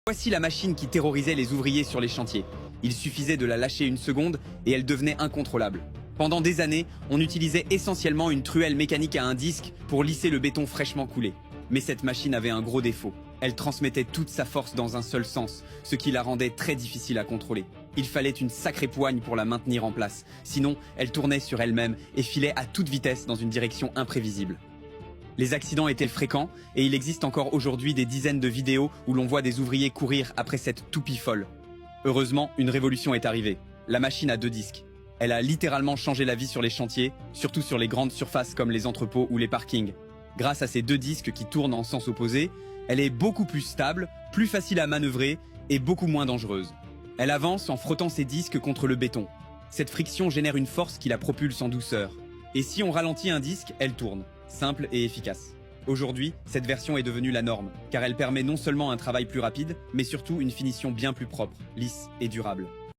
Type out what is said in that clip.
Voici la machine qui terrorisait les ouvriers sur les chantiers. Il suffisait de la lâcher une seconde et elle devenait incontrôlable. Pendant des années, on utilisait essentiellement une truelle mécanique à un disque pour lisser le béton fraîchement coulé. Mais cette machine avait un gros défaut. Elle transmettait toute sa force dans un seul sens, ce qui la rendait très difficile à contrôler. Il fallait une sacrée poigne pour la maintenir en place, sinon elle tournait sur elle-même et filait à toute vitesse dans une direction imprévisible. Les accidents étaient fréquents et il existe encore aujourd'hui des dizaines de vidéos où l'on voit des ouvriers courir après cette toupie folle. Heureusement, une révolution est arrivée. La machine a 2 disques. Elle a littéralement changé la vie sur les chantiers, surtout sur les grandes surfaces comme les entrepôts ou les parkings. Grâce à ces 2 disques qui tournent en sens opposé, elle est beaucoup plus stable, plus facile à manœuvrer et beaucoup moins dangereuse. Elle avance en frottant ses disques contre le béton. Cette friction génère une force qui la propulse en douceur. Et si on ralentit un disque, elle tourne. Simple et efficace. Aujourd'hui, cette version est devenue la norme, car elle permet non seulement un travail plus rapide, mais surtout une finition bien plus propre, lisse et durable.